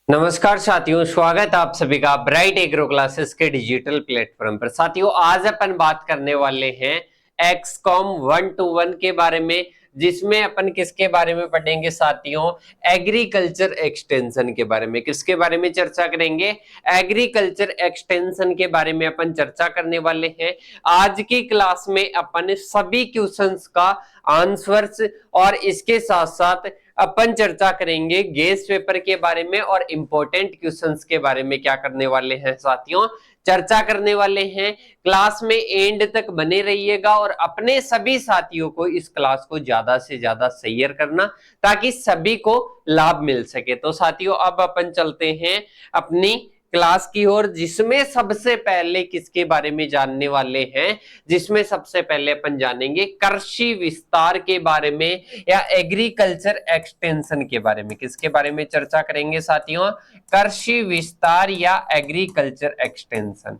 नमस्कार साथियों, स्वागत है आप सभी का ब्राइट एग्रो क्लासेस के डिजिटल प्लेटफॉर्म पर। साथियों, आज अपन बात करने वाले हैं एक्सकॉम 121 के बारे में, जिसमें अपन किसके बारे में पढ़ेंगे साथियों? एग्रीकल्चर एक्सटेंशन के बारे में। किसके बारे में चर्चा करेंगे? एग्रीकल्चर एक्सटेंशन के बारे में अपन चर्चा करने वाले हैं। आज की क्लास में अपन सभी क्वेश्चंस का आंसर्स और इसके साथ साथ अपन चर्चा करेंगे गेस्ट पेपर के बारे में और इंपॉर्टेंट क्वेश्चंस के बारे में। क्या करने वाले हैं साथियों? चर्चा करने वाले हैं। क्लास में एंड तक बने रहिएगा और अपने सभी साथियों को इस क्लास को ज्यादा से ज्यादा शेयर करना, ताकि सभी को लाभ मिल सके। तो साथियों, अब अपन चलते हैं अपनी क्लास की ओर, जिसमें सबसे पहले किसके बारे में जानने वाले हैं? जिसमें सबसे पहले अपन जानेंगे कृषि विस्तार के बारे में या एग्रीकल्चर एक्सटेंशन के बारे में। किसके बारे में चर्चा करेंगे साथियों? कृषि विस्तार या एग्रीकल्चर एक्सटेंशन।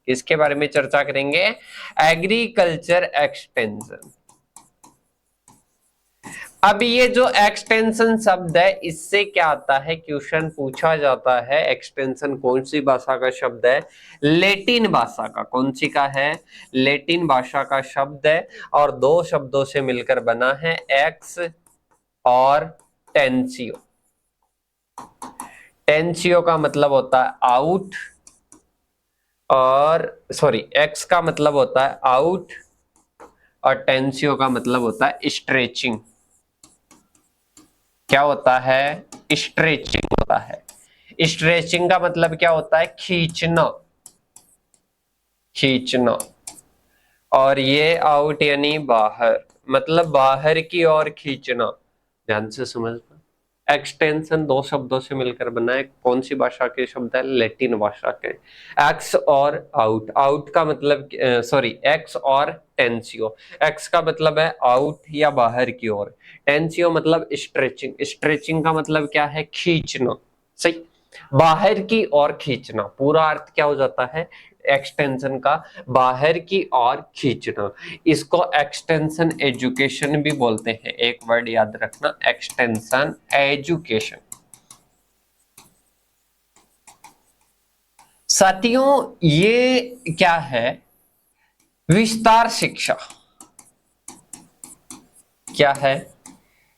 किसके बारे में चर्चा करेंगे? Agriculture extension. अब ये जो एक्सटेंशन शब्द है, इससे क्या आता है? क्वेश्चन पूछा जाता है। एक्सटेंशन कौन सी भाषा का शब्द है? लैटिन भाषा का। कौन सी का है? लैटिन भाषा का शब्द है और दो शब्दों से मिलकर बना है, एक्स और टेंसियो। टेंसियो का मतलब होता है आउट, और एक्स का मतलब होता है आउट और टेंसियो का मतलब होता है स्ट्रेचिंग। क्या होता है? स्ट्रेचिंग होता है। स्ट्रेचिंग का मतलब क्या होता है? खींचना, खींचना। और ये आउट यानी बाहर, मतलब बाहर की ओर खींचना। ध्यान से समझना। एक्सटेंशन दो शब्दों से मिलकर बना है। कौन सी भाषा के शब्द है? लैटिन भाषा के। एक्स और आउट। आउट का मतलब एक्स और टेंसियो। एक्स का मतलब है आउट या बाहर की ओर। टेंसियो मतलब स्ट्रेचिंग। स्ट्रेचिंग का मतलब क्या है? खींचना। सही, बाहर की ओर खींचना। पूरा अर्थ क्या हो जाता है एक्सटेंशन का? बाहर की ओर खींचना। इसको एक्सटेंशन एजुकेशन भी बोलते हैं। एक वर्ड याद रखना, एक्सटेंशन एजुकेशन। साथियों, ये क्या है? विस्तार शिक्षा। क्या है?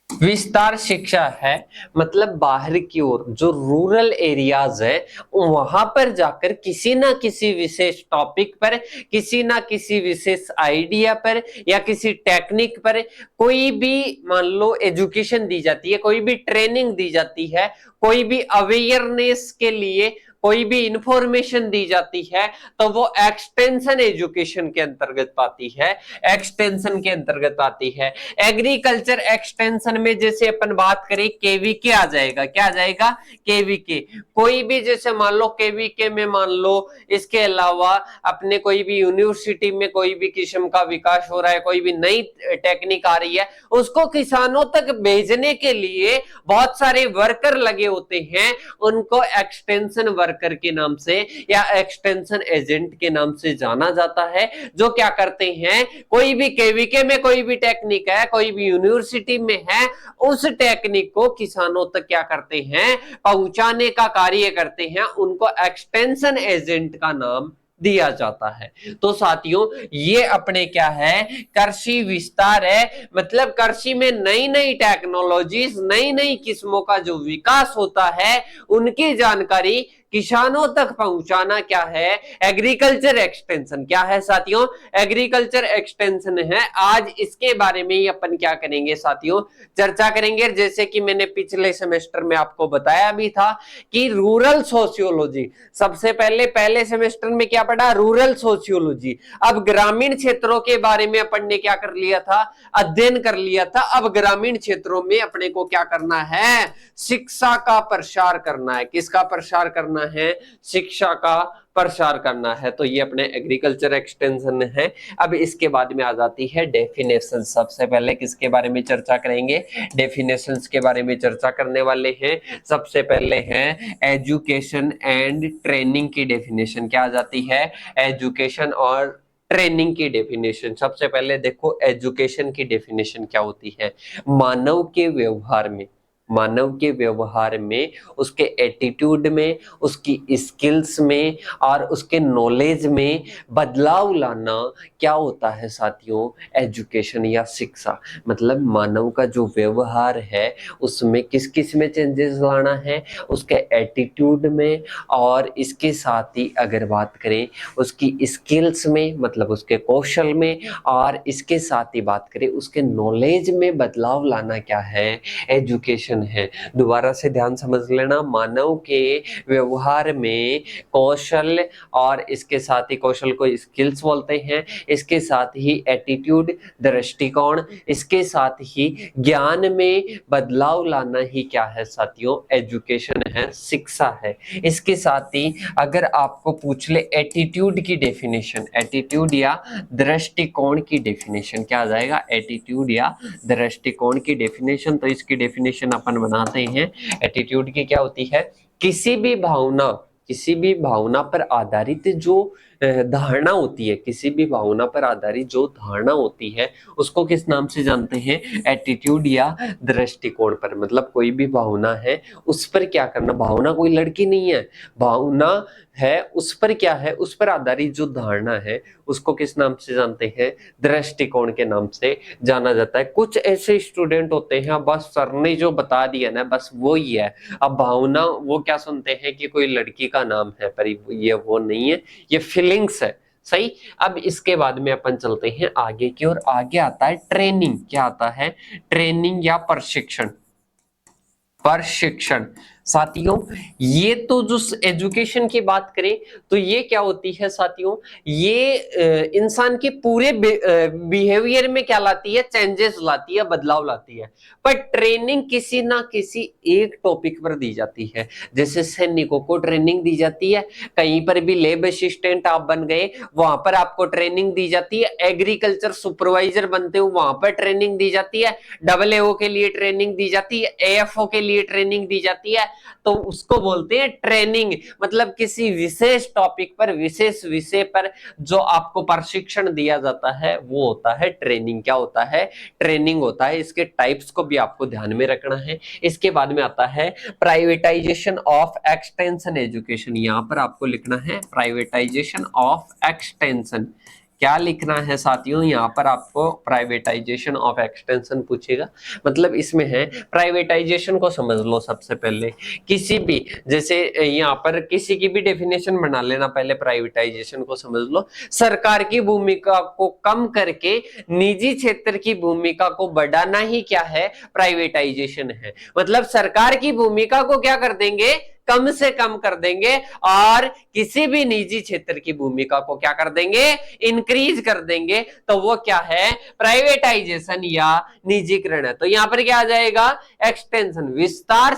विस्तार शिक्षा है। मतलब बाहर की ओर जो रूरल एरियाज है, वहां पर जाकर किसी ना किसी विशेष टॉपिक पर, किसी ना किसी विशेष आइडिया पर या किसी टेक्निक पर कोई भी मान लो एजुकेशन दी जाती है, कोई भी ट्रेनिंग दी जाती है, कोई भी अवेयरनेस के लिए कोई भी इंफॉर्मेशन दी जाती है, तो वो एक्सटेंशन एजुकेशन के अंतर्गत आती है। एक्सटेंशन के अंतर्गत आती है। एग्रीकल्चर एक्सटेंशन में जैसे अपन बात करें, केवीके आ जाएगा। क्या आ जाएगा? केवीके। कोई भी जैसे मान लो केवीके में मान लो, इसके अलावा अपने कोई भी यूनिवर्सिटी में कोई भी किस्म का विकास हो रहा है, कोई भी नई टेक्निक आ रही है, उसको किसानों तक भेजने के लिए बहुत सारे वर्कर लगे होते हैं। उनको एक्सटेंशन वर्कर के नाम से या एक्सटेंशन एजेंट के नाम से जाना जाता है, जो क्या करते हैं? कोई भी केवीके में कोई भी टेक्निक है, कोई भी यूनिवर्सिटी में है, उस टेक्निक को किसानों तक क्या करते हैं? पहुंचाने का कार्य करते हैं। उनको एक्सटेंशन एजेंट का नाम दिया जाता है। तो साथियों, ये अपने क्या है? कृषि विस्तार है। मतलब कृषि में नई नई टेक्नोलॉजीज, नई नई किस्मों का जो विकास होता है, उनकी जानकारी किसानों तक पहुंचाना क्या है? Agriculture extension. क्या है साथियों? एग्रीकल्चर एक्सटेंशन है। आज इसके बारे में ही अपन क्या करेंगे साथियों? चर्चा करेंगे। जैसे कि मैंने पिछले सेमेस्टर में आपको बताया भी था कि रूरल सोशियोलॉजी, सबसे पहले सेमेस्टर में क्या पढ़ा? Rural sociology. अब ग्रामीण क्षेत्रों के बारे में अपन ने क्या कर लिया था? अध्ययन कर लिया था। अब ग्रामीण क्षेत्रों में अपने को क्या करना है? शिक्षा का प्रसार करना है। किसका प्रसार करना है? शिक्षा का प्रसार करना है। तो ये अपने एग्रीकल्चर एक्सटेंशन है। अब इसके बाद में आ जाती है डेफिनेशन। सबसे पहले किसके बारे में चर्चा करेंगे? डेफिनेशंस के बारे में चर्चा करने वाले हैं। सबसे पहले है एजुकेशन एंड ट्रेनिंग की डेफिनेशन। क्या आ जाती है? एजुकेशन और ट्रेनिंग की डेफिनेशन। सबसे पहले देखो एजुकेशन की डेफिनेशन क्या होती है। मानव के व्यवहार में, मानव के व्यवहार में, उसके एटीट्यूड में, उसकी स्किल्स में और उसके नॉलेज में बदलाव लाना क्या होता है साथियों? एजुकेशन या शिक्षा। मतलब मानव का जो व्यवहार है उसमें किस किस में चेंजेस लाना है? उसके एटीट्यूड में, और इसके साथ ही अगर बात करें उसकी स्किल्स में, मतलब उसके कौशल में, और इसके साथ ही बात करें उसके नॉलेज में बदलाव लाना क्या है? एजुकेशन है। दोबारा से ध्यान समझ लेना, मानव के व्यवहार में कौशल, और इसके साथ ही कौशल को स्किल्स बोलते हैं, इसके साथ ही एटीट्यूड दृष्टिकोण, इसके साथ ही ज्ञान में बदलाव लाना ही क्या है साथियों? एजुकेशन है, शिक्षा है। इसके साथ ही अगर आपको पूछ ले एटीट्यूड की डेफिनेशन, एटीट्यूड या दृष्टिकोण की डेफिनेशन क्या आ जाएगा? एटीट्यूड या दृष्टिकोण की डेफिनेशन। तो इसकी डेफिनेशन अपन बनाते हैं। एटीट्यूड की क्या होती है? किसी भी भावना पर आधारित जो धारणा होती है, किसी भी भावना पर आधारित जो धारणा होती है उसको किस नाम से जानते हैं? एटीट्यूड या दृष्टिकोण पर। मतलब कोई भी भावना है उस पर क्या करना, भावना कोई लड़की नहीं है, भावना है उस पर क्या है, उस पर आधारित जो धारणा है उसको किस नाम से जानते हैं? दृष्टिकोण के नाम से जाना जाता है। कुछ ऐसे स्टूडेंट होते हैं बस सर ने जो बता दिया ना बस वो ही है, अब भावना वो क्या सुनते हैं कि कोई लड़की का नाम है, पर ये वो नहीं है, ये फीलिंग्स है। सही। अब इसके बाद में अपन चलते हैं आगे की ओर। आगे आता है ट्रेनिंग। क्या आता है? ट्रेनिंग या प्रशिक्षण। प्रशिक्षण साथियों, ये तो जो एजुकेशन की बात करें तो ये क्या होती है साथियों? ये इंसान के पूरे बिहेवियर में क्या लाती है? चेंजेस लाती है, बदलाव लाती है। पर ट्रेनिंग किसी ना किसी एक टॉपिक पर दी जाती है। जैसे सैनिकों को ट्रेनिंग दी जाती है, कहीं पर भी लेब असिस्टेंट आप बन गए वहां पर आपको ट्रेनिंग दी जाती है, एग्रीकल्चर सुपरवाइजर बनते हो वहां पर ट्रेनिंग दी जाती है, AA के लिए ट्रेनिंग दी जाती है, AFO के लिए ट्रेनिंग दी जाती है। तो उसको बोलते हैं ट्रेनिंग। मतलब किसी विशेष टॉपिक पर, विशेष विषय पर जो आपको प्रशिक्षण दिया जाता है वो होता है ट्रेनिंग। क्या होता है? ट्रेनिंग होता है। इसके टाइप्स को भी आपको ध्यान में रखना है। इसके बाद में आता है प्राइवेटाइजेशन ऑफ एक्सटेंशन एजुकेशन। यहां पर आपको लिखना है प्राइवेटाइजेशन ऑफ एक्सटेंशन। क्या लिखना है साथियों? यहाँ पर आपको प्राइवेटाइजेशन ऑफ एक्सटेंशन पूछेगा। मतलब इसमें है, प्राइवेटाइजेशन को समझ लो सबसे पहले। किसी भी, जैसे यहाँ पर किसी की भी डेफिनेशन बना लेना, पहले प्राइवेटाइजेशन को समझ लो। सरकार की भूमिका को कम करके निजी क्षेत्र की भूमिका को बढ़ाना ही क्या है? प्राइवेटाइजेशन है। मतलब सरकार की भूमिका को क्या कर देंगे? कम से कम कर देंगे, और किसी भी निजी क्षेत्र की भूमिका को क्या कर देंगे? इंक्रीज कर देंगे। तो वो क्या है? प्राइवेटाइजेशन या निजीकरण है। तो यहां पर क्या आ जाएगा? एक्सटेंशन। विस्तार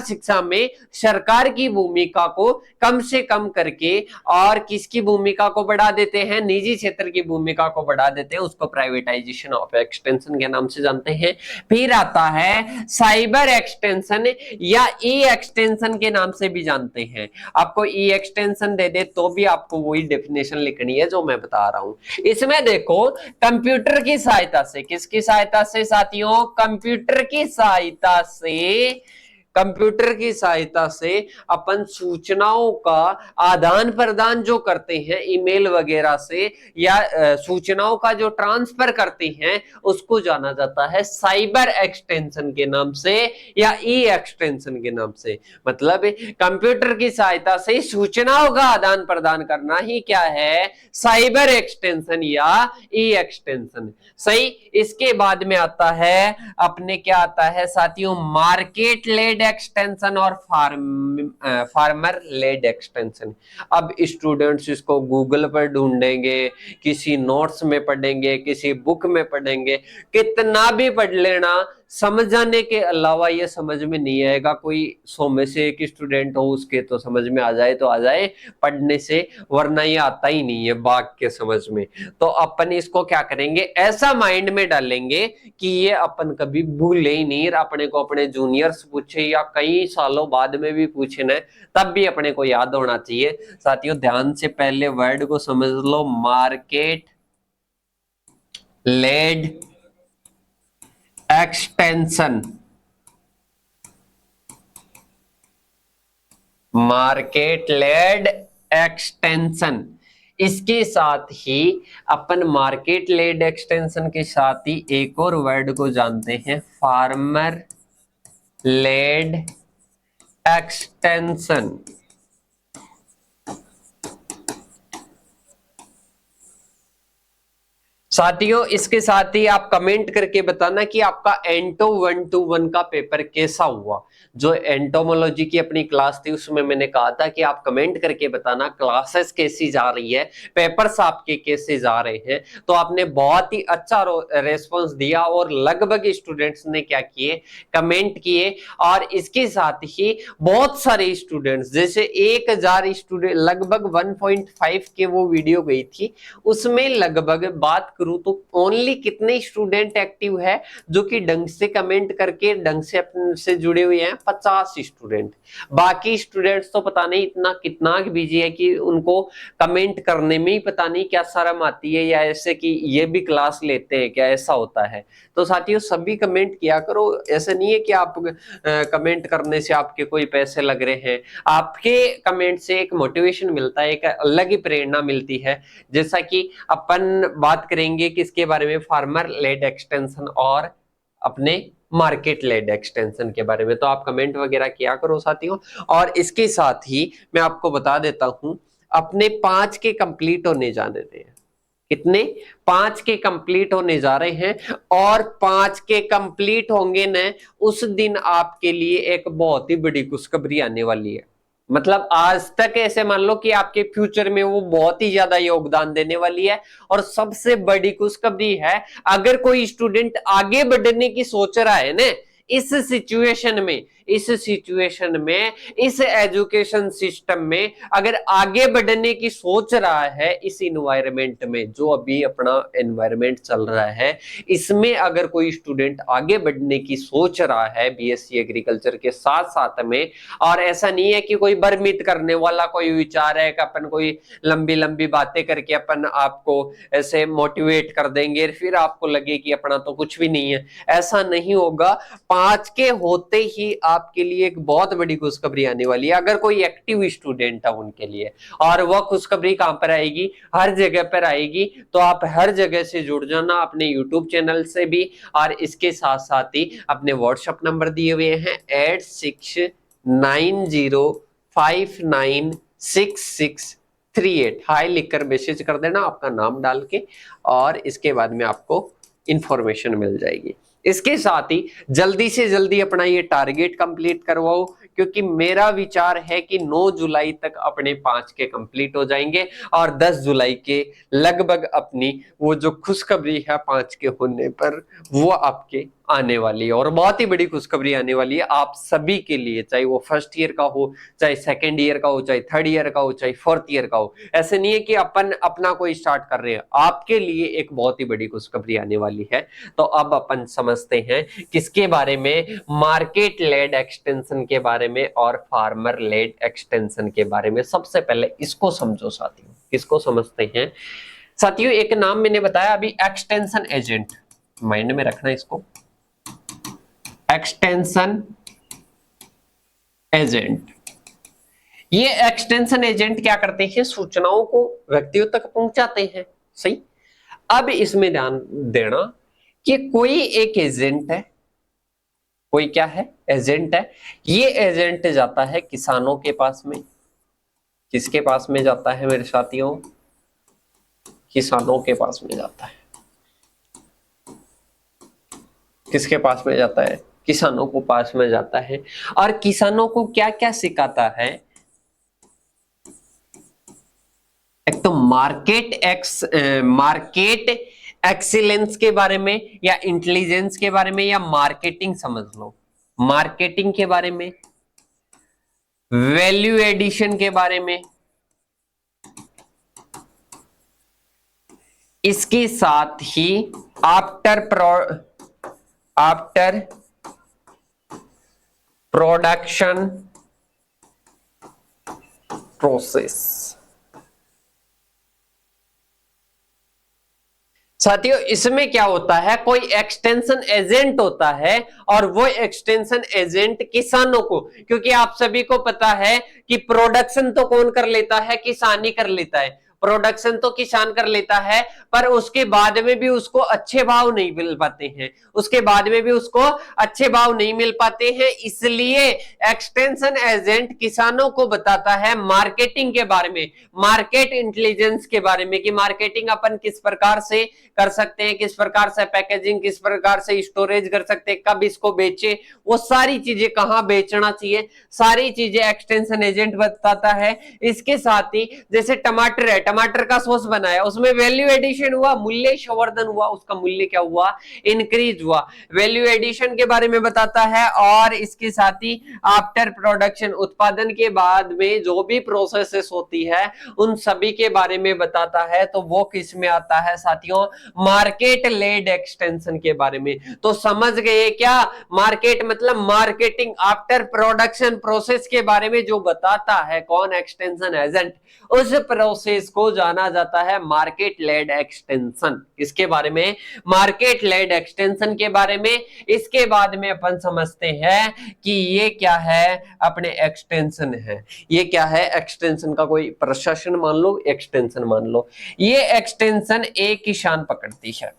शिक्षा में सरकार की भूमिका को कम से कम करके और किसकी भूमिका को बढ़ा देते हैं? निजी क्षेत्र की भूमिका को बढ़ा देते हैं, उसको प्राइवेटाइजेशन ऑफ एक्सटेंशन के नाम से जानते हैं। फिर आता है साइबर एक्सटेंशन या ई एक्सटेंशन के नाम से भी जानते हैं। आपको ई एक्सटेंशन दे दे तो भी आपको वही डेफिनेशन लिखनी है जो मैं बता रहा हूं। इसमें देखो, कंप्यूटर की सहायता से, किसकी सहायता से साथियों? कंप्यूटर की सहायता से, कंप्यूटर की सहायता से अपन सूचनाओं का आदान प्रदान जो करते हैं ईमेल वगैरह से, या सूचनाओं का जो ट्रांसफर करते हैं उसको जाना जाता है साइबर एक्सटेंशन के नाम से या ई एक्सटेंशन के नाम से। मतलब कंप्यूटर की सहायता से सूचनाओं का आदान प्रदान करना ही क्या है? साइबर एक्सटेंशन या ई एक्सटेंशन। सही। इसके बाद में आता है अपने, क्या आता है साथियों? मार्केट लेड एक्सटेंशन और फार्मर लेड एक्सटेंशन। अब स्टूडेंट्स इसको गूगल पर ढूंढेंगे, किसी नोट्स में पढ़ेंगे, किसी बुक में पढ़ेंगे, कितना भी पढ़ लेना, समझाने के अलावा ये समझ में नहीं आएगा। कोई 100 में से एक स्टूडेंट हो उसके तो समझ में आ जाए तो आ जाए पढ़ने से, वरना ये आता ही नहीं है बाघ के समझ में। तो अपन इसको क्या करेंगे? ऐसा माइंड में डालेंगे कि ये अपन कभी भूले ही नहीं, अपने को अपने जूनियर्स पूछे या कई सालों बाद में भी पूछे ना, तब भी अपने को याद होना चाहिए। साथियों ध्यान से पहले वर्ड को समझ लो, market led extension, market led extension. इसके साथ ही अपन मार्केट लेड एक्सटेंशन के साथ ही एक और वर्ड को जानते हैं, फार्मर लेड एक्सटेंशन। साथियों इसके साथ ही आप कमेंट करके बताना कि आपका एंटो 121 का पेपर कैसा हुआ। जो एंटोमोलॉजी की अपनी क्लास थी उसमें मैंने कहा था कि आप कमेंट करके बताना क्लासेस कैसी जा रही है, पेपर्स आपके कैसे जा रहे हैं। तो आपने बहुत ही अच्छा रेस्पॉन्स दिया और लगभग स्टूडेंट्स ने क्या किए, कमेंट किए। और इसके साथ ही बहुत सारे स्टूडेंट्स, जैसे 1000 स्टूडेंट, लगभग 1.5 के वो वीडियो गई थी, उसमें लगभग बात करूं तो ओनली कितने स्टूडेंट एक्टिव है जो कि ढंग से कमेंट करके ढंग से अपने से जुड़े हुए हैं, 50 स्टूडेंट। बाकी स्टूडेंट्स तो पता नहीं इतना कितना बिजी है कि उनको कमेंट करने में ही पता नहीं क्या शर्म आती है, या ऐसे कि ये भी क्लास लेते हैं क्या, ऐसा होता है। तो साथियों सभी कमेंट किया करो, ऐसे नहीं है कि आप कमेंट करने से आपके कोई पैसे लग रहे हैं। आपके कमेंट से एक मोटिवेशन मिलता है, एक अलग ही प्रेरणा मिलती है। जैसा कि अपन बात करेंगे किसके बारे में, फार्मर लेड एक्सटेंशन और अपने मार्केट लेड एक्सटेंशन के बारे में। तो आप कमेंट वगैरह किया करो साथियों। और इसके साथ ही मैं आपको बता देता हूं, अपने 5 के कंप्लीट होने जा रहे हैं। कितने, 5 के कंप्लीट होने जा रहे हैं। और 5 के कंप्लीट होंगे न, उस दिन आपके लिए एक बहुत ही बड़ी खुशखबरी आने वाली है। मतलब आज तक ऐसे मान लो कि आपके फ्यूचर में वो बहुत ही ज्यादा योगदान देने वाली है। और सबसे बड़ी खुशखबरी है, अगर कोई स्टूडेंट आगे बढ़ने की सोच रहा है ना इस सिचुएशन में, इस एजुकेशन सिस्टम में अगर आगे बढ़ने की सोच रहा है, इस इन्वायरमेंट में जो अभी अपना एनवायरमेंट चल रहा है, इसमें अगर कोई स्टूडेंट आगे बढ़ने की सोच रहा है बीएससी एग्रीकल्चर के साथ साथ में, और ऐसा नहीं है कि कोई भ्रमित करने वाला कोई विचार है कि अपन कोई लंबी लंबी बातें करके अपन आपको ऐसे मोटिवेट कर देंगे फिर आपको लगे कि अपना तो कुछ भी नहीं है, ऐसा नहीं होगा। 5 के होते ही आपके लिए एक बहुत बड़ी खुशखबरी आने वाली है, अगर कोई एक्टिव स्टूडेंट है उनके लिए। और वह खुशखबरी कहां पर आएगी, हर जगह पर आएगी। तो आप हर जगह से जुड़ जाना, अपने यूट्यूब चैनल से भी, और इसके साथ साथ ही अपने व्हाट्सएप नंबर दिए हुए हैं 8690596638, हाई लिखकर मैसेज कर देना आपका नाम डाल के, और इसके बाद में आपको इंफॉर्मेशन मिल जाएगी। इसके साथ ही जल्दी से जल्दी अपना ये टारगेट कंप्लीट करवाओ, क्योंकि मेरा विचार है कि 9 जुलाई तक अपने 5 के कंप्लीट हो जाएंगे और 10 जुलाई के लगभग अपनी वो जो खुशखबरी है 5 के होने पर वो आपके आने वाली है। और बहुत ही बड़ी खुशखबरी आने वाली है आप सभी के लिए, चाहे वो फर्स्ट ईयर का हो, चाहे सेकेंड ईयर का हो, चाहे थर्ड ईयर का हो, चाहे फोर्थ ईयर का हो। ऐसे नहीं है कि अपन अपना कोई स्टार्ट कर रहे हैं, आपके लिए एक बहुत ही बड़ी खुशखबरी आने वाली है। तो अब अपन समझते हैं किसके बारे में, मार्केट लेड एक्सटेंशन के बारे में और फार्मर लेड एक्सटेंशन के बारे में। सबसे पहले इसको समझो साथियों, किसको समझते हैं साथियों। एक नाम मैंने बताया अभी, एक्सटेंशन एजेंट, माइंड में रखना इसको, एक्सटेंशन एजेंट। ये एक्सटेंशन एजेंट क्या करते हैं, सूचनाओं को व्यक्तियों तक पहुंचाते हैं। सही। अब इसमें ध्यान देना कि कोई एक एजेंट है, कोई क्या है, एजेंट है। ये एजेंट जाता है किसानों के पास में। किसके पास में जाता है मेरे साथियों, किसानों के पास में जाता है। किसके पास में जाता है, किसानों को पास में जाता है। और किसानों को क्या क्या सिखाता है, एक तो मार्केट एक्सीलेंस के बारे में, या इंटेलिजेंस के बारे में, या मार्केटिंग समझ लो, मार्केटिंग के बारे में, वैल्यू एडिशन के बारे में। इसके साथ ही आफ्टर प्रोडक्शन प्रोसेस। साथियों इसमें क्या होता है, कोई एक्सटेंशन एजेंट होता है और वो एक्सटेंशन एजेंट किसानों को, क्योंकि आप सभी को पता है कि प्रोडक्शन तो कौन कर लेता है, किसान ही कर लेता है। प्रोडक्शन तो किसान कर लेता है, पर उसके बाद में भी उसको अच्छे भाव नहीं मिल पाते हैं, उसके बाद में भी उसको अच्छे भाव नहीं मिल पाते हैं। इसलिए एक्सटेंशन एजेंट किसानों को बताता है मार्केटिंग के बारे में, मार्केट इंटेलिजेंस के बारे में, कि मार्केटिंग अपन किस प्रकार से कर सकते हैं, किस प्रकार से पैकेजिंग, किस प्रकार से स्टोरेज कर सकते हैं, कब इसको बेचे, वो सारी चीजें, कहां बेचना चाहिए, सारी चीजें एक्सटेंशन एजेंट बताता है। इसके साथ ही जैसे टमाटर है, टमाटर का सॉस बनाया, उसमें वैल्यू एडिशन हुआ, मूल्य संवर्धन हुआ, उसका मूल्य क्या हुआ, इंक्रीज हुआ, वैल्यू एडिशन के बारे में बताता है। और इसके साथ ही आफ्टर प्रोडक्शन, उत्पादन के बाद में जो भी प्रोसेसेस होती है उन सभी के बारे में बताता है। तो वो किस में आता है साथियों, मार्केट लेड एक्सटेंशन के बारे में। तो समझ गए क्या, मार्केट मतलब मार्केटिंग आफ्टर प्रोडक्शन प्रोसेस के बारे में जो बताता है कौन, एक्सटेंशन एजेंट, उस प्रोसेस को जाना जाता है मार्केट लेड एक्सटेंशन। इसके बारे में, मार्केट लेड एक्सटेंशन के बारे में। इसके बाद में अपन समझते हैं कि ये क्या है, अपने एक्सटेंशन है, ये क्या है, एक्सटेंशन का कोई प्रशासन मान लो, एक्सटेंशन मान लो, ये एक्सटेंशन एक किसान पकड़ती है,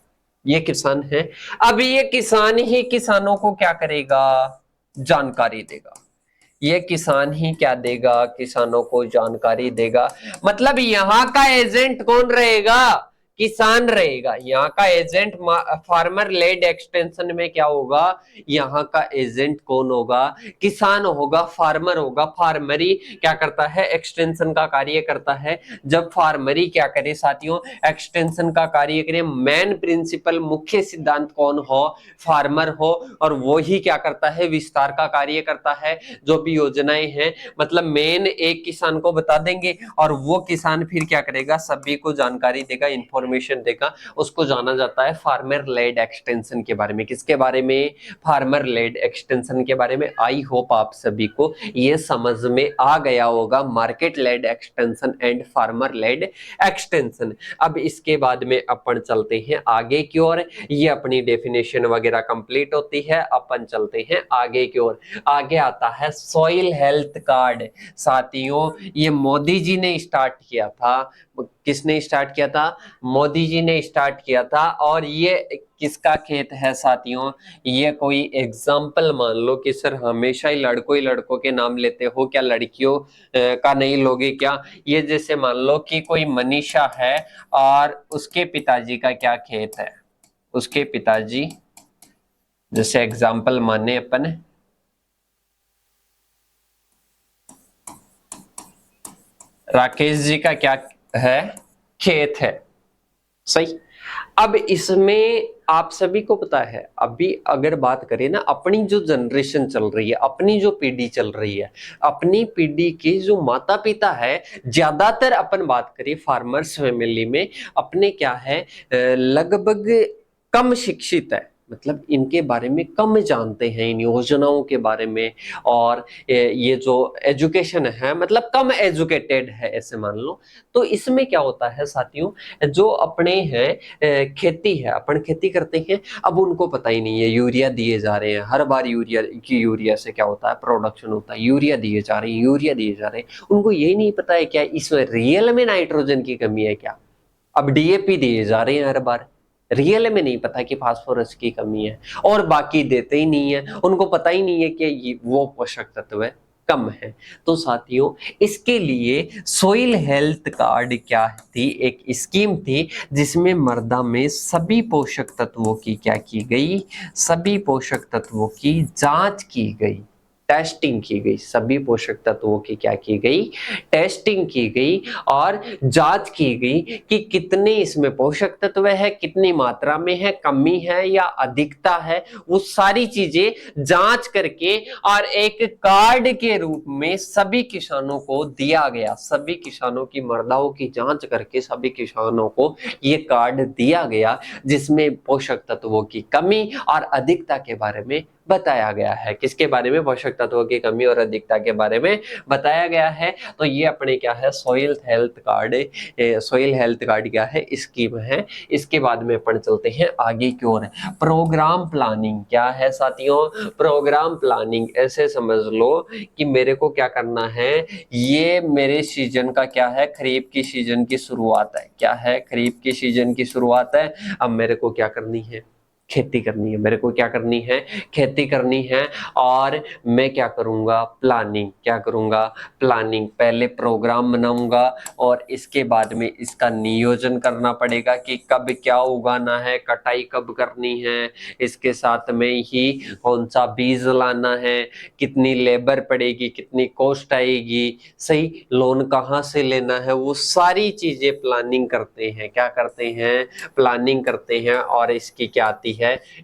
ये किसान है। अब ये किसान ही किसानों को क्या करेगा, जानकारी देगा, ये किसान ही क्या देगा, किसानों को जानकारी देगा। मतलब यहाँ का एजेंट कौन रहेगा, किसान रहेगा। यहाँ का एजेंट फार्मर लेड एक्सटेंशन में क्या होगा, यहाँ का एजेंट कौन होगा, किसान होगा, फार्मर होगा। फार्मरी क्या करता है, एक्सटेंशन का कार्य करता है। जब फार्मरी क्या करे साथियों, एक्सटेंशन का कार्य करे, मेन प्रिंसिपल, मुख्य सिद्धांत कौन हो, फार्मर हो, और वो ही क्या करता है, विस्तार का कार्य करता है। जो भी योजनाएं हैं, मतलब मेन एक किसान को बता देंगे और वो किसान फिर क्या करेगा, सभी को जानकारी देगा, इंफॉर्मेशन देगा। उसको जाना जाता है फार्मर लेड एक्सटेंशन के बारे में। किसके बारे में, फार्मर लेड एक्सटेंशन के बारे में। आई होप आप सभी को ये समझ में आ गया होगा, market led extension and farmer led extension. अब इसके बाद में अपन चलते हैं आगे की ओर, ये अपनी डेफिनेशन वगैरह कंप्लीट होती है, अपन चलते हैं आगे की ओर। आगे आता है सॉइल हेल्थ कार्ड। साथियों ये मोदी जी ने स्टार्ट किया था, किसने स्टार्ट किया था, मोदी जी ने स्टार्ट किया था। और ये किसका खेत है साथियों, ये कोई एग्जाम्पल मान लो कि सर हमेशा ही लड़कों के नाम लेते हो क्या, लड़कियों का नहीं लोगे क्या। ये जैसे मान लो कि कोई मनीषा है और उसके पिताजी का क्या खेत है, उसके पिताजी, जैसे एग्जाम्पल माने अपन, राकेश जी का क्या है, खेत है, सही। अब इसमें आप सभी को पता है, अभी अगर बात करें ना, अपनी जो जनरेशन चल रही है, अपनी जो पीढ़ी चल रही है, अपनी पीढ़ी के जो माता पिता है, ज्यादातर अपन बात करें फार्मर्स फैमिली में, अपने क्या है, लगभग कम शिक्षित है, मतलब इनके बारे में कम जानते हैं, इन योजनाओं के बारे में। और ये जो एजुकेशन है, मतलब कम एजुकेटेड है ऐसे मान लो। तो इसमें क्या होता है साथियों, जो अपने हैं खेती है, अपन खेती करते हैं, अब उनको पता ही नहीं है, यूरिया दिए जा रहे हैं हर बार, यूरिया से क्या होता है, प्रोडक्शन होता है, यूरिया दिए जा रहे हैं, यूरिया दिए जा रहे हैं। उनको यही नहीं पता है क्या इसमें रियल में नाइट्रोजन की कमी है क्या। अब डीएपी दिए जा रहे हैं हर बार, रियल में नहीं पता कि फास्फोरस की कमी है, और बाकी देते ही नहीं है, उनको पता ही नहीं है कि ये वो पोषक तत्व है कम है। तो साथियों इसके लिए सॉइल हेल्थ कार्ड क्या थी, एक स्कीम थी जिसमें मृदा में सभी पोषक तत्वों की क्या की गई, सभी पोषक तत्वों की जांच की गई, टेस्टिंग की गई, सभी पोषक तत्वों की क्या की गई, टेस्टिंग की गई और जांच की गई कि कितने इसमें पोषक तत्व है, कितनी मात्रा में है, कमी है या अधिकता है, वो सारी चीजें जांच करके और एक कार्ड के रूप में सभी किसानों को दिया गया। सभी किसानों की मृदाओं की जांच करके सभी किसानों को ये कार्ड दिया गया, जिसमें पोषक तत्वों की कमी और अधिकता के बारे में बताया गया है। किसके बारे में? पोषक तत्वों की कमी और अधिकता के बारे में बताया गया है। तो ये अपने क्या है, soil health card, soil health card क्या है, स्कीम है। इसके बाद में अपन चलते हैं आगे की ओर। प्रोग्राम प्लानिंग क्या है साथियों? प्रोग्राम प्लानिंग ऐसे समझ लो कि मेरे को क्या करना है, ये मेरे सीजन का क्या है, खरीफ की सीजन की शुरुआत है। क्या है? खरीफ की सीजन की शुरुआत है। अब मेरे को क्या करनी है? खेती करनी है। मेरे को क्या करनी है? खेती करनी है। और मैं क्या करूंगा? प्लानिंग। क्या करूंगा? प्लानिंग। पहले प्रोग्राम बनाऊंगा और इसके बाद में इसका नियोजन करना पड़ेगा कि कब क्या उगाना है, कटाई कब करनी है, इसके साथ में ही कौन सा बीज लाना है, कितनी लेबर पड़ेगी, कितनी कॉस्ट आएगी, सही, लोन कहाँ से लेना है, वो सारी चीजें प्लानिंग करते हैं। क्या करते हैं? प्लानिंग करते हैं। और इसकी क्या आती है?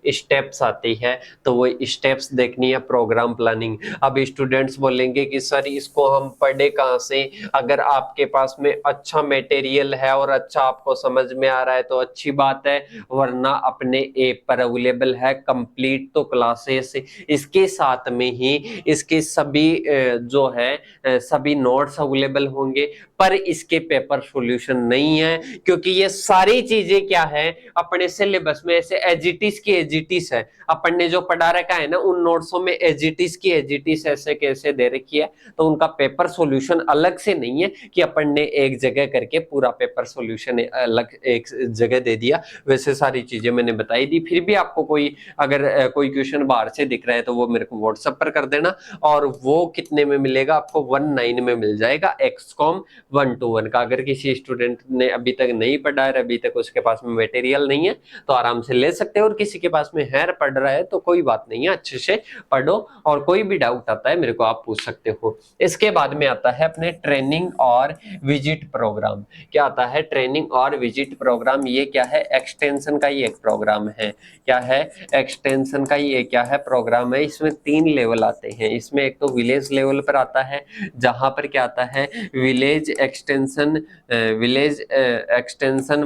स्टेप्स आती है। तो वो स्टेप्स देखनी है, प्रोग्राम प्लानिंग। अब स्टूडेंट्स बोलेंगे कि सर इसको हम पढ़े कहाँ से? अगर आपके पास में अच्छा मटेरियल है और अच्छा आपको समझ में आ रहा है तो अच्छी बात है, वरना अपने ऐप पर अवेलेबल है कंप्लीट तो क्लासेस, इसके साथ में ही इसके सभी जो है सभी नोट्स अवेलेबल होंगे। पर इसके पेपर सॉल्यूशन नहीं है, क्योंकि ये सारी चीजें क्या है, अपने सिलेबस में ऐसे एजिटिस की एजिटिस है। अपन ने जो पढ़ा रखा है ना, उन नोट्सों में एजिटिस की एजिटिस ऐसे कैसे दे रखी है, तो उनका पेपर सॉल्यूशन अलग से नहीं है कि अपन ने एक जगह करके पूरा पेपर सॉल्यूशन अलग एक जगह दे दिया। वैसे सारी चीजें मैंने बताई दी। फिर भी आपको कोई अगर कोई क्वेश्चन बाहर से दिख रहा है तो वो मेरे को व्हाट्सएप पर कर देना। और वो कितने में मिलेगा आपको? 19 में मिल जाएगा, एक्सकॉम 121 का। अगर किसी स्टूडेंट ने अभी तक नहीं पढ़ा है, अभी तक उसके पास में मटेरियल नहीं है, तो आराम से ले सकते हैं। और किसी के पास में है, पढ़ रहा है, तो कोई बात नहीं है, अच्छे से पढ़ो। और कोई भी डाउट आता है मेरे को आप पूछ सकते हो। इसके बाद में आता है अपने ट्रेनिंग और विजिट प्रोग्राम। क्या आता है? ट्रेनिंग और विजिट प्रोग्राम। ये क्या है? एक्सटेंशन का ही एक प्रोग्राम है। क्या है? एक्सटेंशन का ही एक क्या है? प्रोग्राम है। इसमें 3 लेवल आते हैं। इसमें एक तो विलेज लेवल पर आता है, जहां पर क्या आता है, विलेज एक्सटेंशन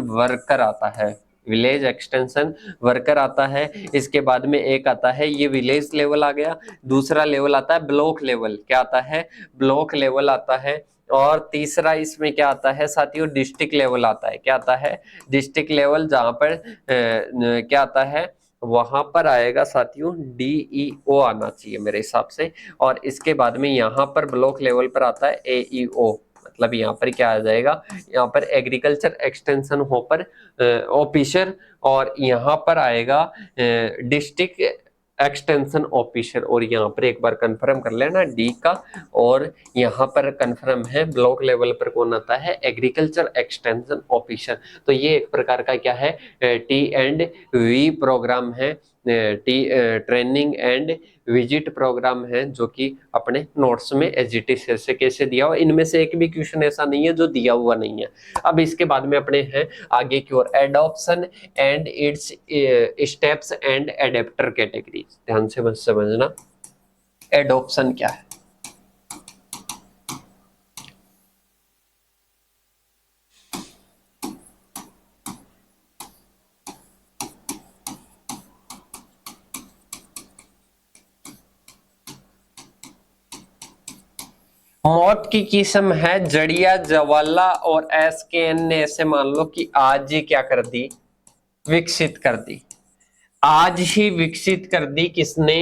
वर्कर आता है। विलेज एक्सटेंशन वर्कर आता है। इसके बाद में एक आता है, ये विलेज लेवल आ गया। दूसरा लेवल आता है ब्लॉक लेवल। क्या आता है? ब्लॉक लेवल आता है। और तीसरा इसमें क्या आता है साथियों? डिस्ट्रिक्ट लेवल आता है। क्या आता है? डिस्ट्रिक्ट लेवल, जहां पर क्या आता है, वहां पर आएगा साथियों डीईओ आना चाहिए मेरे हिसाब से। और इसके बाद में यहाँ पर ब्लॉक लेवल पर आता है एईओ। मतलब यहाँ पर क्या आ जाएगा, यहाँ पर एग्रीकल्चर एक्सटेंशन होपर ऑफिसर। और यहाँ पर आएगा डिस्ट्रिक्ट एक्सटेंशन ऑफिसर। और यहाँ पर एक बार कंफर्म कर लेना डी का। और यहाँ पर कंफर्म है ब्लॉक लेवल पर कौन आता है? Agriculture extension officer. तो ये एक प्रकार का क्या है? टी एंड वी प्रोग्राम है। ट्रेनिंग एंड विजिट प्रोग्राम है, जो कि अपने नोट्स में एजिटिस से कैसे दिया हुआ। इनमें से एक भी क्वेश्चन ऐसा नहीं है जो दिया हुआ नहीं है। अब इसके बाद में अपने हैं आगे की ओर, adoption and its steps and adopter categories. ध्यान से बस समझना, एडॉप्शन क्या है। मौत की किस्म है जड़िया, जवाला और एसकेएन ने ऐसे मान लो कि आज ही क्या कर दी, विकसित कर दी। आज ही विकसित कर दी किसने?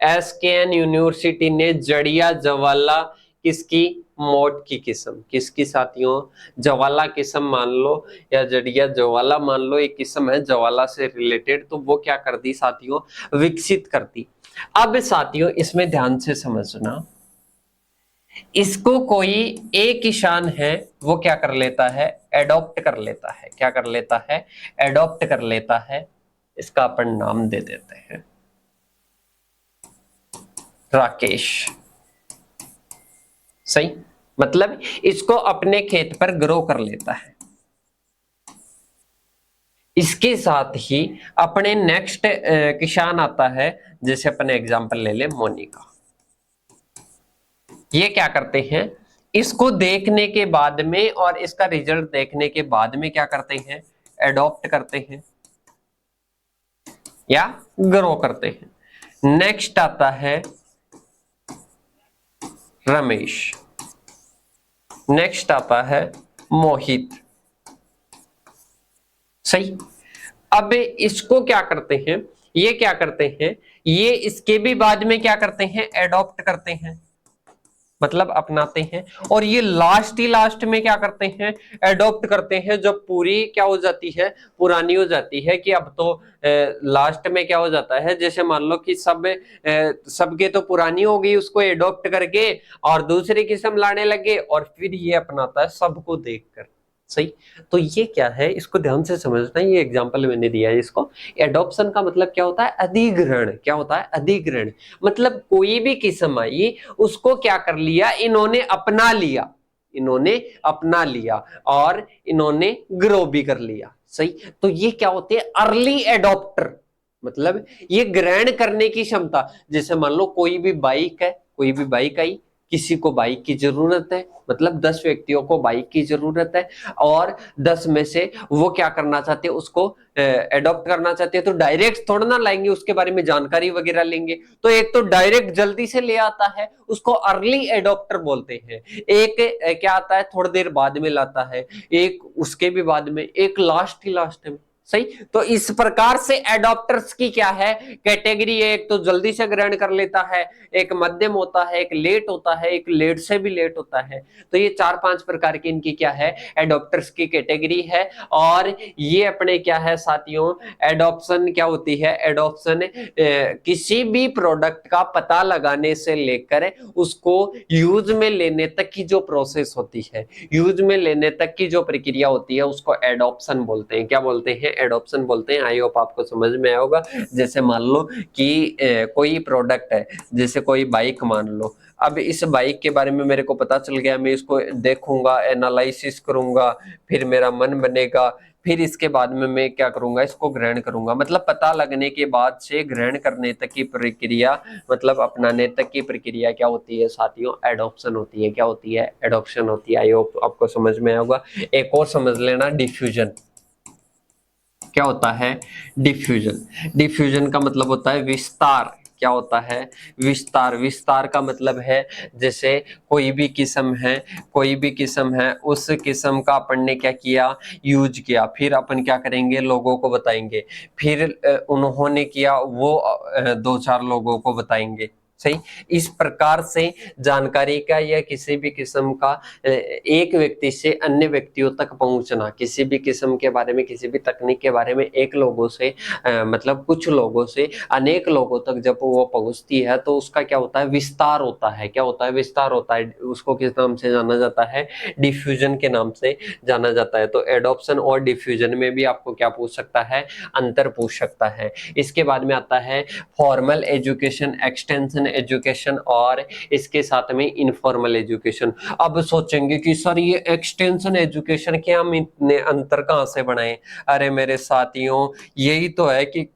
एसकेएन यूनिवर्सिटी ने जड़िया जवाला। किसकी? मौत की किस्म। किसकी साथियों? जवाला किस्म मान लो या जड़िया जवाला मान लो, एक किस्म है जवाला से रिलेटेड। तो वो क्या कर दी साथियों? विकसित कर दी। अब साथियों इसमें ध्यान से समझना, इसको कोई एक किसान है वो क्या कर लेता है? एडॉप्ट कर लेता है। क्या कर लेता है? एडॉप्ट कर लेता है। इसका अपन नाम दे देते हैं राकेश। सही, मतलब इसको अपने खेत पर ग्रो कर लेता है। इसके साथ ही अपने नेक्स्ट किसान आता है, जैसे अपने एग्जांपल ले ले मोनिका। ये क्या करते हैं? इसको देखने के बाद में और इसका रिजल्ट देखने के बाद में क्या करते हैं? एडॉप्ट करते हैं या ग्रो करते हैं। नेक्स्ट आता है रमेश, नेक्स्ट आता है मोहित। सही। अब इसको क्या करते हैं, ये क्या करते हैं, ये इसके भी बाद में क्या करते हैं, एडॉप्ट करते हैं, मतलब अपनाते हैं। और ये लास्ट ही लास्ट में क्या करते हैं, एडॉप्ट करते हैं, जब पूरी क्या हो जाती है, पुरानी हो जाती है, कि अब तो लास्ट में क्या हो जाता है, जैसे मान लो कि सबके तो पुरानी हो गई, उसको एडॉप्ट करके और दूसरी किस्म लाने लगे, और फिर ये अपनाता है सबको देखकर। सही। तो ये क्या है, इसको ध्यान से समझना, ये एग्जांपल मैंने दिया है इसको। एडॉप्शन का मतलब क्या होता है, अधिग्रहण। क्या होता है, अधिग्रहण। मतलब कोई भी किस्म आई, उसको क्या कर लिया, इन्होंने अपना लिया, इन्होंने अपना लिया, और इन्होंने ग्रो भी कर लिया। सही। तो ये क्या होते हैं, अर्ली एडॉप्टर। मतलब ये ग्रहण करने की क्षमता। जैसे मान लो कोई भी बाइक है, कोई भी बाइक आई, किसी को बाइक की जरूरत है, मतलब 10 व्यक्तियों को बाइक की जरूरत है, और 10 में से वो क्या करना चाहते हैं, उसको एडॉप्ट करना चाहते हैं, तो डायरेक्ट थोड़ा ना लाएंगे, उसके बारे में जानकारी वगैरह लेंगे। तो एक तो डायरेक्ट जल्दी से ले आता है, उसको अर्ली एडॉप्टर बोलते हैं। एक क्या आता है, थोड़ी देर बाद में लाता है, एक उसके भी बाद में, एक लास्ट ही लास्ट में। सही। तो इस प्रकार से एडॉप्टर्स की क्या है, कैटेगरी है। एक तो जल्दी से ग्रहण कर लेता है, एक मध्यम होता है, एक लेट होता है, एक लेट से भी लेट होता है। तो ये 4-5 प्रकार की इनकी क्या है, एडॉप्टर्स की कैटेगरी है। और ये अपने क्या है साथियों, एडॉप्शन क्या होती है, एडॉप्शन किसी भी प्रोडक्ट का पता लगाने से लेकर उसको यूज में लेने तक की जो प्रोसेस होती है, यूज में लेने तक की जो प्रक्रिया होती है, उसको एडॉप्शन बोलते हैं। क्या बोलते हैं, एडॉप्शन बोलते हैं। आई होप आपको समझ में आया होगा। जैसे मान लो कि कोई प्रोडक्ट है, जैसे कोई बाइक मान लो। अब इस बाइक के बारे में मेरे को पता चल गया, मैं इसको देखूंगा, एनालिसिस करूंगा, फिर मेरा मन बनेगा, फिर इसके बाद में मैं क्या करूंगा, इसको ग्रहण करूंगा। मतलब पता लगने के बाद से ग्रहण करने तक की प्रक्रिया, मतलब अपनाने तक की प्रक्रिया क्या होती है साथियों, एडॉप्शन होती है। क्या होती है, एडॉप्शन होती है। आई होप आपको समझ में आया होगा। एक और समझ लेना, डिफ्यूजन। क्या होता है, डिफ्यूजन। डिफ्यूजन का मतलब होता है विस्तार। क्या होता है, विस्तार। विस्तार का मतलब है, जैसे कोई भी किस्म है, कोई भी किस्म है, उस किस्म का अपन ने क्या किया, यूज किया, फिर अपन क्या करेंगे, लोगों को बताएंगे, फिर उन्होंने किया, वो 2-4 लोगों को बताएंगे। सही। इस प्रकार से जानकारी का या किसी भी किस्म का एक व्यक्ति से अन्य व्यक्तियों तक पहुंचना, किसी भी किस्म के बारे में, किसी भी तकनीक के बारे में एक लोगों से मतलब कुछ लोगों से अनेक लोगों तक जब वो पहुंचती है, तो उसका क्या होता है, विस्तार होता है। क्या होता है, विस्तार होता है। उसको किस नाम से जाना जाता है, डिफ्यूजन के नाम से जाना जाता है। तो एडॉप्शन और डिफ्यूजन में भी आपको क्या पूछ सकता है, अंतर पूछ सकता है। इसके बाद में आता है फॉर्मल एजुकेशन, एक्सटेंशन एजुकेशन, और इसके साथ में इनफॉर्मल एजुकेशन। अब सोचेंगे कि सर ये एक्सटेंशन एजुकेशन के हम इतने अंतर कहां से बनाए। अरे मेरे साथियों, यही तो है कि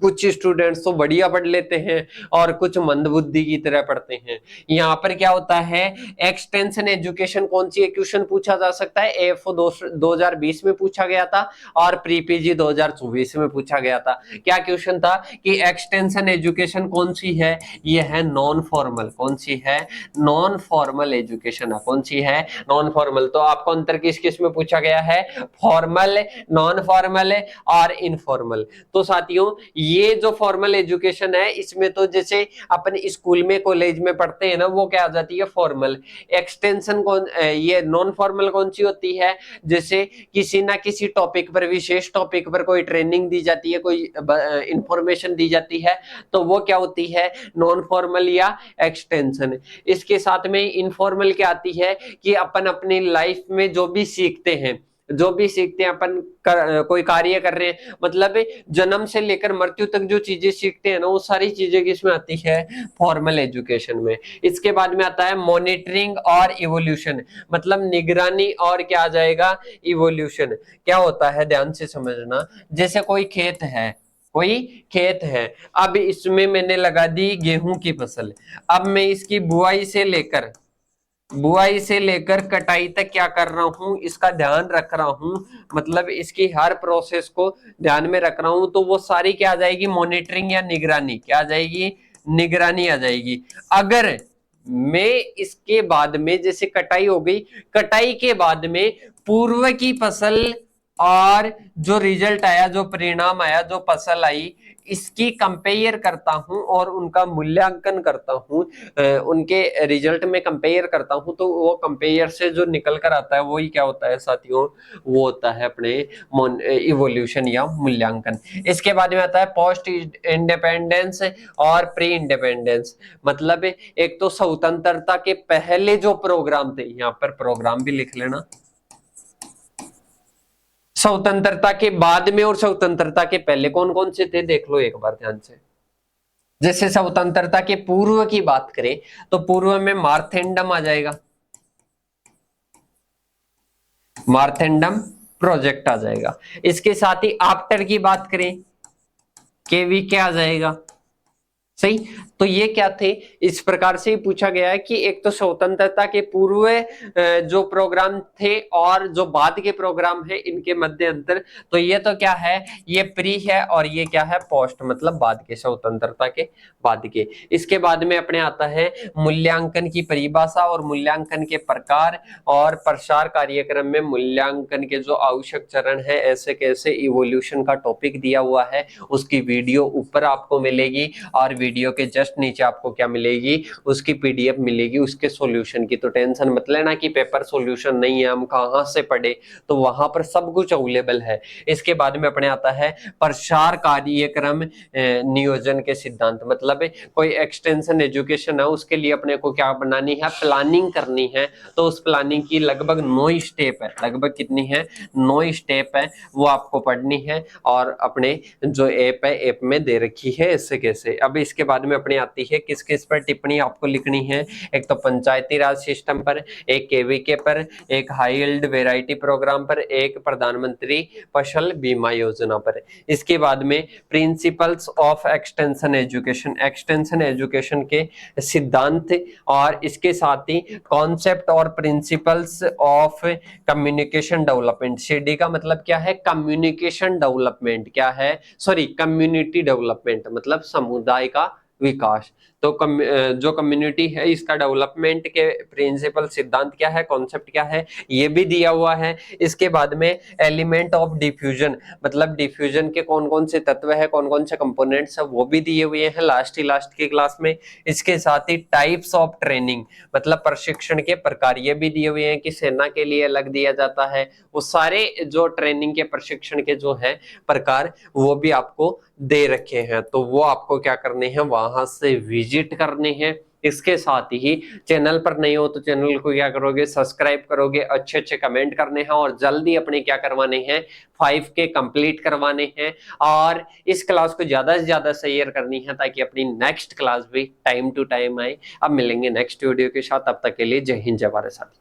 कुछ स्टूडेंट्स तो बढ़िया पढ़ लेते हैं और कुछ मंदबुद्धि की तरह पढ़ते हैं। यहाँ पर क्या होता है, एक्सटेंशन एजुकेशन कौन सी क्वेश्चन पूछा जा सकता है, एएफओ 2020 में पूछा गया था, और प्री पीजी 2024 में पूछा गया था। क्या क्वेश्चन था कि एक्सटेंशन एजुकेशन कौन सी है, ये है नॉन फॉर्मल। कौन सी है, नॉन फॉर्मल एजुकेशन है। कौन सी है, नॉन फॉर्मल। तो आपको अंतर किस किस में पूछा गया है, फॉर्मल, नॉन फॉर्मल और इनफॉर्मल। तो साथियों, ये जो फॉर्मल एजुकेशन है, इसमें तो जैसे अपन स्कूल में कॉलेज में पढ़ते हैं ना, वो क्या आ जाती है, फॉर्मल। एक्सटेंशन कौन, ये नॉन फॉर्मल कौन सी होती है, जैसे किसी ना किसी टॉपिक पर, विशेष टॉपिक पर कोई ट्रेनिंग दी जाती है, कोई इंफॉर्मेशन दी जाती है, तो वो क्या होती है, नॉन फॉर्मल या एक्सटेंशन। इसके साथ में इनफॉर्मल क्या आती है कि अपन अपनी लाइफ में जो भी सीखते हैं, जो भी सीखते हैं अपन कोई कार्य कर रहे हैं, मतलब जन्म से लेकर मृत्यु तक जो चीजें सीखते हैं ना, वो सारी चीजें किसमें आती है, फॉर्मल एजुकेशन में। इसके बाद में आता है मॉनिटरिंग और इवोल्यूशन, मतलब निगरानी और क्या आ जाएगा, इवोल्यूशन। क्या होता है, ध्यान से समझना। जैसे कोई खेत है, कोई खेत है, अब इसमें मैंने लगा दी गेहूं की फसल। अब मैं इसकी बुआई से लेकर बुआई से लेकर कटाई तक क्या कर रहा हूं, इसका ध्यान रख रहा हूं, मतलब इसकी हर प्रोसेस को ध्यान में रख रहा हूं, तो वो सारी क्या आ जाएगी, मॉनिटरिंग या निगरानी, क्या आ जाएगी, निगरानी आ जाएगी। अगर मैं इसके बाद में, जैसे कटाई हो गई, कटाई के बाद में पूर्व की फसल और जो रिजल्ट आया, जो परिणाम आया, जो फसल आई, इसकी कंपेयर करता हूं और उनका मूल्यांकन करता हूं, उनके रिजल्ट में कंपेयर करता हूं, तो वो कंपेयर से जो निकल कर आता है वही क्या होता है साथियों, वो होता है अपने इवोल्यूशन या मूल्यांकन। इसके बाद में आता है पोस्ट इंडिपेंडेंस और प्री इंडिपेंडेंस। मतलब एक तो स्वतंत्रता के पहले जो प्रोग्राम थे, यहां पर प्रोग्राम भी लिख लेना, स्वतंत्रता के बाद में और स्वतंत्रता के पहले कौन कौन से थे, देख लो एक बार ध्यान से। जैसे स्वतंत्रता के पूर्व की बात करें तो पूर्व में मार्थेंडम आ जाएगा, मार्थेंडम प्रोजेक्ट आ जाएगा। इसके साथ ही आफ्टर की बात करें, केवी क्या आ जाएगा, सही। तो ये क्या थे, इस प्रकार से ही पूछा गया है कि एक तो स्वतंत्रता के पूर्व जो प्रोग्राम थे और जो बाद के प्रोग्राम है, इनके मध्य अंतर। तो ये तो क्या है, ये प्री है और ये क्या है, पोस्ट, मतलब बाद के, स्वतंत्रता के बाद के। इसके बाद में अपने आता है मूल्यांकन की परिभाषा और मूल्यांकन के प्रकार और प्रसार कार्यक्रम में मूल्यांकन के जो आवश्यक चरण है, ऐसे कैसे इवोल्यूशन का टॉपिक दिया हुआ है, उसकी वीडियो ऊपर आपको मिलेगी और वीडियो के जस्ट नीचे आपको क्या मिलेगी, उसकी पीडीएफ मिलेगी उसके सॉल्यूशन की। तो टेंशन मत लेना कि पेपर सॉल्यूशन नहीं है, हम कहां से पढ़े, तो वहां पर सब कुछ अवेलेबल है। इसके बाद में अपने आता है प्रसार कार्यक्रम नियोजन के सिद्धांत। मतलब कोई एक्सटेंशन एजुकेशन है, उसके लिए अपने को क्या बनानी है, प्लानिंग करनी है। तो उस प्लानिंग की लगभग 9 स्टेप है, लगभग कितनी है, 9 स्टेप है, वो आपको पढ़नी है और अपने जो ऐप है, ऐप में दे रखी है इससे कैसे। अब इसके बाद में अपनी आती है किस किस पर टिप्पणी आपको लिखनी है। एक तो पंचायती राज सिस्टम पर, एक केवीके पर, एक हाई यील्ड वेराइटी प्रोग्राम पर, एक प्रधानमंत्री फसल बीमा योजना पर। इसके बाद में principles of extension education, extension education के सिद्धांत और इसके साथ ही कॉन्सेप्ट और principles of communication development. CD का मतलब क्या है, कम्युनिकेशन डेवलपमेंट, क्या है, सॉरी कम्युनिटी डेवलपमेंट, मतलब समुदाय का विकास। तो जो कम्युनिटी है, इसका डेवलपमेंट के प्रिंसिपल, सिद्धांत क्या है, कॉन्सेप्ट क्या है, ये भी दिया हुआ है। इसके बाद में एलिमेंट ऑफ डिफ्यूजन, मतलब डिफ्यूजन के कौन कौन से तत्व है, कौन कौन से कंपोनेंट्स है, वो भी दिए हुए हैं लास्ट की क्लास में। इसके साथ ही टाइप्स ऑफ ट्रेनिंग, मतलब प्रशिक्षण के प्रकार, ये भी दिए हुए हैं कि सेना के लिए अलग दिया जाता है। वो सारे जो ट्रेनिंग के प्रशिक्षण के जो है प्रकार, वो भी आपको दे रखे हैं। तो वो आपको क्या करने हैं, वहां से विजिट करने हैं। इसके साथ ही चैनल पर नहीं हो तो चैनल को क्या करोगे, सब्सक्राइब करोगे, अच्छे अच्छे कमेंट करने हैं और जल्दी अपने क्या करवाने हैं, 5K कंप्लीट करवाने हैं। और इस क्लास को ज्यादा से ज्यादा शेयर करनी है ताकि अपनी नेक्स्ट क्लास भी टाइम टू टाइम आए। अब मिलेंगे नेक्स्ट वीडियो के साथ, तब तक के लिए जय हिंद जय भारत साथी।